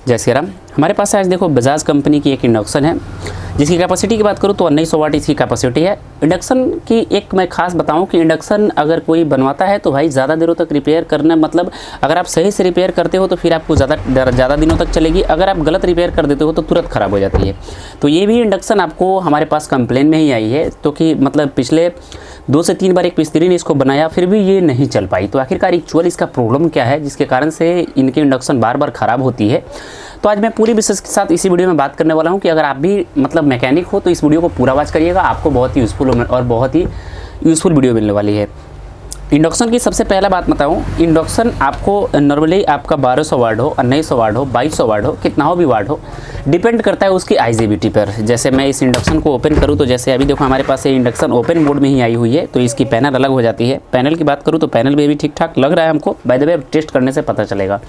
जय श्री राम। हमारे पास आज देखो बजाज कंपनी की एक इंडक्शन है जिसकी कैपेसिटी की बात करूँ तो 1900 वाट इसकी कैपेसिटी है। इंडक्शन की एक मैं खास बताऊं कि इंडक्शन अगर कोई बनवाता है तो भाई ज़्यादा देरों तक रिपेयर करना, मतलब अगर आप सही से रिपेयर करते हो तो फिर आपको ज़्यादा दिनों तक चलेगी। अगर आप गलत रिपेयर कर देते हो तो तुरंत ख़राब हो जाती है। तो ये भी इंडक्शन आपको हमारे पास कंप्लेन में ही आई है, तो कि मतलब पिछले 2 से 3 बार एक मिस्त्री ने इसको बनाया फिर भी ये नहीं चल पाई। तो आखिरकार एक्चुअल इसका प्रॉब्लम क्या है जिसके कारण से इनकी इंडक्शन बार बार ख़राब होती है। तो आज मैं पूरी विशेष के साथ इसी वीडियो में बात करने वाला हूं कि अगर आप भी मतलब मैकेनिक हो तो इस वीडियो को पूरा वॉच करिएगा, आपको बहुत ही यूज़फुल और बहुत ही यूज़फुल वीडियो मिलने वाली है। इंडक्शन की सबसे पहला बात बताऊं, इंडक्शन आपको नॉर्मली आपका 1200 वाट हो, 1900 वाट हो, 2200 वाट हो, कितना हो भी वाट हो, डिपेंड करता है उसकी आईजीबीटी पर। जैसे मैं इस इंडक्शन को ओपन करूं तो जैसे अभी देखो हमारे पास ये इंडक्शन ओपन मोड में ही आई हुई है, तो इसकी पैनल अलग हो जाती है। पैनल की बात करूँ तो पैनल भी ठीक ठाक लग रहा है हमको, बाय द वे टेस्ट करने से पता चलेगा।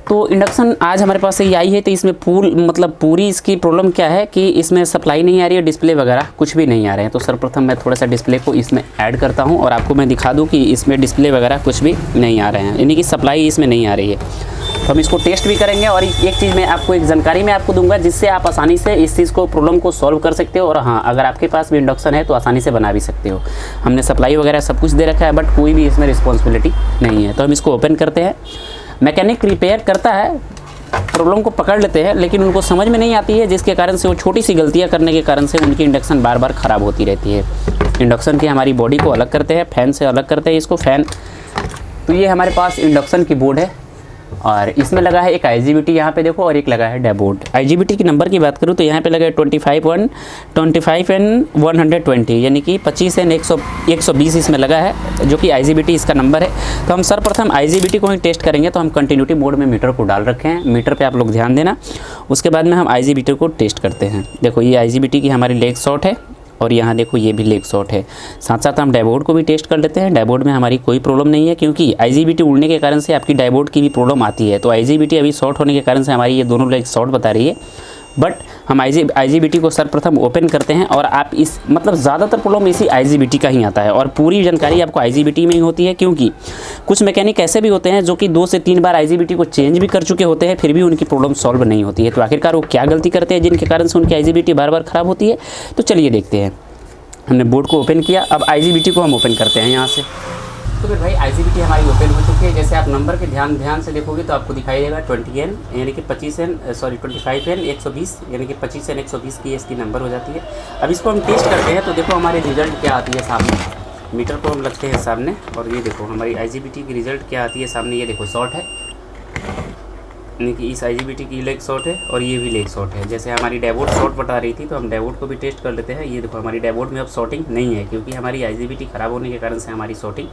तो इंडक्शन आज हमारे पास ये आई है, तो इसमें पूरी इसकी प्रॉब्लम क्या है कि इसमें सप्लाई नहीं आ रही है, डिस्प्ले वगैरह कुछ भी नहीं आ रहे हैं। तो सर्वप्रथम मैं थोड़ा सा डिस्प्ले को इसमें ऐड करता हूं और आपको मैं दिखा दूं कि इसमें डिस्प्ले वगैरह कुछ भी नहीं आ रहे हैं, यानी कि सप्लाई इसमें नहीं आ रही है। तो हम इसको टेस्ट भी करेंगे और एक चीज़ मैं आपको एक जानकारी मैं आपको दूंगा जिससे आप आसानी से इस चीज़ को प्रॉब्लम को सॉल्व कर सकते हो। और हाँ, अगर आपके पास भी इंडक्शन है तो आसानी से बना भी सकते हो। हमने सप्लाई वगैरह सब कुछ दे रखा है, बट कोई भी इसमें रिस्पॉन्सिबिलिटी नहीं है। तो हम इसको ओपन करते हैं। मैकेनिक रिपेयर करता है, प्रॉब्लम को पकड़ लेते हैं, लेकिन उनको समझ में नहीं आती है, जिसके कारण से वो छोटी सी गलतियां करने के कारण से उनकी इंडक्शन बार बार ख़राब होती रहती है। इंडक्शन की हमारी बॉडी को अलग करते हैं, फ़ैन से अलग करते हैं इसको, फ़ैन। तो ये हमारे पास इंडक्शन की बोर्ड है और इसमें लगा है एक आईजीबीटी यहाँ पे देखो, और एक लगा है डैशबोर्ड। आईजीबीटी की नंबर की बात करूँ तो यहाँ पे लगा है 25 एंड 120, यानी कि 25 एंड 120 इसमें लगा है, जो कि आईजीबीटी इसका नंबर है। तो हम सर्वप्रथम आईजीबीटी को ही टेस्ट करेंगे। तो हम कंटिन्यूटी मोड में मीटर को डाल रखे हैं, मीटर पर आप लोग ध्यान देना। उसके बाद में हम आईजीबीटी को टेस्ट करते हैं। देखो ये आईजीबीटी की हमारी लेग शॉट है और यहाँ देखो ये भी लेग शॉट है। साथ साथ हम डैशबोर्ड को भी टेस्ट कर लेते हैं। डैशबोर्ड में हमारी कोई प्रॉब्लम नहीं है, क्योंकि आईजीबीटी उड़ने के कारण से आपकी डैशबोर्ड की भी प्रॉब्लम आती है। तो आईजीबीटी अभी शॉर्ट होने के कारण से हमारी ये दोनों लेग शॉर्ट बता रही है। बट हम आईजीबीटी को सर्वप्रथम ओपन करते हैं और आप इस मतलब ज़्यादातर प्रॉब्लम इसी आईजीबीटी का ही आता है और पूरी जानकारी आपको आईजीबीटी में ही होती है। क्योंकि कुछ मैकेनिक ऐसे भी होते हैं जो कि 2 से 3 बार आईजीबीटी को चेंज भी कर चुके होते हैं, फिर भी उनकी प्रॉब्लम सॉल्व नहीं होती है। तो आखिरकार वो क्या गलती करते हैं जिनके कारण से उनकी आईजीबीटी बार बार ख़राब होती है, तो चलिए देखते हैं। हमने बोर्ड को ओपन किया, अब आईजीबीटी को हम ओपन करते हैं यहाँ से। तो फिर भाई आईजीबीटी हमारी ओपन हो चुकी है। जैसे आप नंबर के ध्यान से देखोगे तो आपको दिखाई देगा 20N यानी कि 25N 120 यानी कि 25N 120 की इसकी नंबर हो जाती है। अब इसको हम टेस्ट करते हैं तो देखो हमारे रिजल्ट क्या आती है सामने। मीटर को हम रखते हैं सामने और ये देखो हमारी आईजीबीटी की रिजल्ट क्या आती है सामने। ये देखो शॉर्ट है, यानी कि इस आईजीबीटी की लेग शॉर्ट है और ये भी लेग शॉर्ट है। जैसे हमारी डैशबोर्ड शॉर्ट बता रही थी तो हम डैशबोर्ड को भी टेस्ट कर लेते हैं। ये देखो हमारी डैशबोर्ड में अब शॉर्टिंग नहीं है, क्योंकि हमारी आईजीबीटी ख़राब होने के कारण से हमारी शॉर्टिंग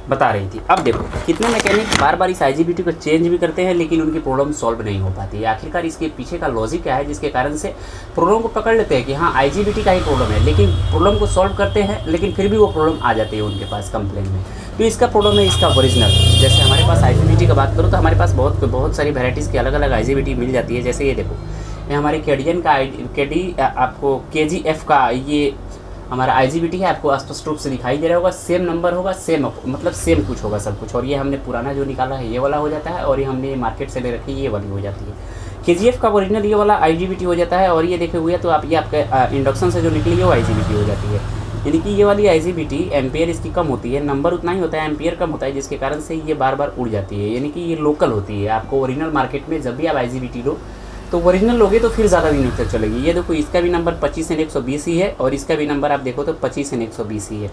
बता रही थी। अब देखो कितने मैकेनिक बार बार इस आईजीबीटी को चेंज भी करते हैं, लेकिन उनकी प्रॉब्लम सॉल्व नहीं हो पाती है। आखिरकार इसके पीछे का लॉजिक क्या है जिसके कारण से प्रॉब्लम को पकड़ लेते हैं कि हाँ आईजीबीटी का ही प्रॉब्लम है, लेकिन प्रॉब्लम को सॉल्व करते हैं लेकिन फिर भी वो प्रॉब्लम आ जाती है उनके पास कंप्लेन में। तो इसका प्रॉब्लम है इसका ओरिजिनल। जैसे हमारे पास आईजीबीटी का बात करूँ तो हमारे पास बहुत सारी वेराइटीज़ की अलग अलग आईजीबीटी मिल जाती है। जैसे ये देखो ये हमारे कैडियन का आपको KGF का ये हमारा आईजीबीटी है, आपको स्पष्ट रूप से दिखाई दे रहा होगा। सेम नंबर होगा, सेम कुछ होगा सब कुछ। और ये हमने पुराना जो निकाला है ये वाला हो जाता है, और ये हमने मार्केट से ले रखी है ये वाली हो जाती है। KGF का ओरिजिनल ये वाला आईजीबीटी हो जाता है। और ये देखे हुए तो आप ये आपके इंडक्शन से जो निकली है वो आईजीबीटी हो जाती है। यानी कि ये वाली आईजीबीटी एम्पियर इसकी कम होती है, नंबर उतना ही होता है, एम्पियर कम होता है, जिसके कारण से ये बार बार उड़ जाती है। यानी कि ये लोकल होती है। आपको ओरिजिनल मार्केट में जब भी आप आईजीबीटी लो तो ओरिजिनल लोगे तो फिर ज़्यादा दिनों तक चलेगी। ये देखो इसका भी नंबर 25N 120 ही है और इसका भी नंबर आप देखो तो 25N 120 ही है।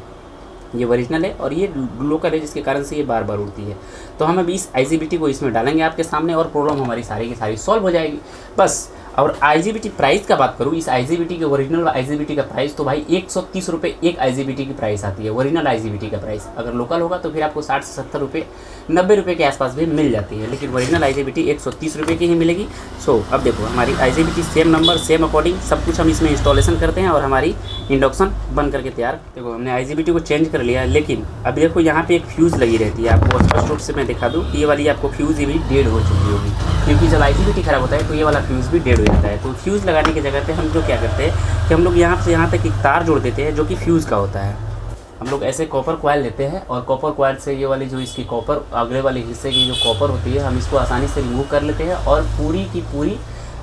ये ओरिजिनल है और ये लोकल है, जिसके कारण से ये बार बार उड़ती है। तो हम अभी इस आईजीबीटी को इसमें डालेंगे आपके सामने और प्रॉब्लम हमारी सारी की सारी सॉल्व हो जाएगी बस। और आईजीबीटी प्राइस का बात करूँ, इस आईजीबीटी के ओरिजिनल आईजीबीटी का प्राइस तो भाई 130 रुपये एक आईजीबीटी की प्राइस आती है, ओरिजिनल आईजीबीटी का प्राइस। अगर लोकल होगा तो फिर आपको 60 से 70 रुपये 90 रुपये के आसपास भी मिल जाती है, लेकिन ओरिजिनल आईजीबीटी 130 रुपये की ही मिलेगी। सो अब देखो हमारी IGBT same number same according सब कुछ हम इसमें इंस्टॉलेशन करते हैं और हमारी इंडक्शन बन करके तैयार। देखो हमने आईजीबीटी को चेंज कर लिया है, लेकिन अब देखो यहाँ पे एक फ्यूज़ लगी रहती है। आपको स्पष्ट रूप से मैं दिखा दूँ कि ये वाली आपको फ्यूज़ ये भी डेड हो चुकी होगी, क्योंकि जब आईजीबीटी खराब होता है तो ये वाला फ्यूज़ भी डेड हो जाता है। तो फ्यूज़ लगाने की जगह पे हम लोग क्या करते हैं कि हम लोग यहाँ से यहाँ तक एक तार जोड़ देते हैं जो कि फ्यूज़ का होता है। हम लोग ऐसे कॉपर कॉइल लेते हैं और कॉपर कॉइल से ये वाली जो इसकी कॉपर अगले वाले हिस्से की जो कॉपर होती है हम इसको आसानी से रिमूव कर लेते हैं और पूरी की पूरी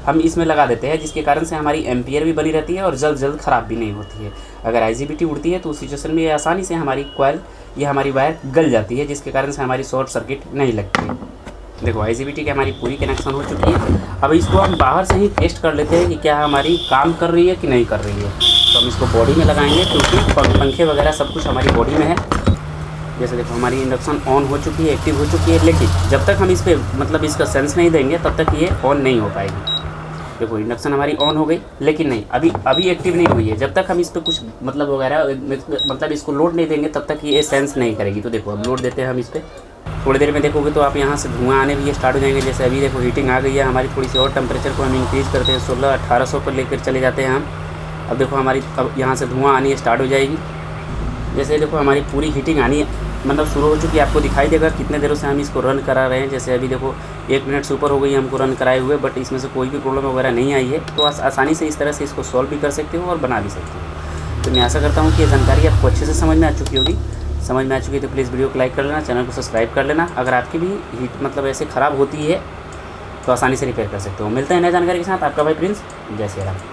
हम इसमें लगा देते हैं, जिसके कारण से हमारी एम्पियर भी बनी रहती है और जल्द ख़राब भी नहीं होती है। अगर IGBT उड़ती है तो उस सिचुएशन में ये आसानी से हमारी कॉइल या हमारी वायर गल जाती है, जिसके कारण से हमारी शॉर्ट सर्किट नहीं लगती है। देखो IGBT की हमारी पूरी कनेक्शन हो चुकी है। अब इसको हम बाहर से ही टेस्ट कर लेते हैं कि क्या हमारी काम कर रही है कि नहीं कर रही है। तो हम इसको बॉडी में लगाएंगे क्योंकि पंखे वगैरह सब कुछ हमारी बॉडी में है। जैसे देखो हमारी इंडक्शन ऑन हो चुकी है, एक्टिव हो चुकी है, लेकिन जब तक हम इस पर मतलब इसका सेंस नहीं देंगे तब तक ये ऑन नहीं हो पाएगी। देखो इंडक्शन हमारी ऑन हो गई, लेकिन नहीं अभी एक्टिव नहीं हुई है। जब तक हम इस पर कुछ मतलब वगैरह मतलब इसको लोड नहीं देंगे तब तक ये सेंस नहीं करेगी। तो देखो अब लोड देते हैं हम इस पर। थोड़ी देर में देखोगे तो आप यहाँ से धुआं आने भी स्टार्ट हो जाएंगे। जैसे अभी देखो हीटिंग आ गई है हमारी, थोड़ी सी और टेम्परेचर को हम इंक्रीज़ करते हैं, 1600-1800 पर लेकर चले जाते हैं हम। अब देखो हमारी अब यहाँ से धुआं आनी स्टार्ट हो जाएगी। जैसे देखो हमारी पूरी हीटिंग आनी मतलब शुरू हो चुकी है। आपको दिखाई देगा कितने देरों से हम इसको रन करा रहे हैं। जैसे अभी देखो 1 मिनट से ऊपर हो गई हमको रन कराए हुए, बट इसमें से कोई भी प्रॉब्लम वगैरह नहीं आई है। तो आसानी से इस तरह से इसको सॉल्व भी कर सकते हो और बना भी सकते हो। तो मैं आशा करता हूँ कि ये जानकारी आपको अच्छे से समझ में आ चुकी होगी। समझ में आ चुकी है तो प्लीज़ वीडियो को लाइक कर लेना, चैनल को सब्सक्राइब कर लेना। अगर आपकी भी हीट मतलब ऐसे ख़राब होती है तो आसानी से रिपेयर कर सकते हो। मिलते हैं नई जानकारी के साथ, आपका भाई प्रिंस। जय श्री राम।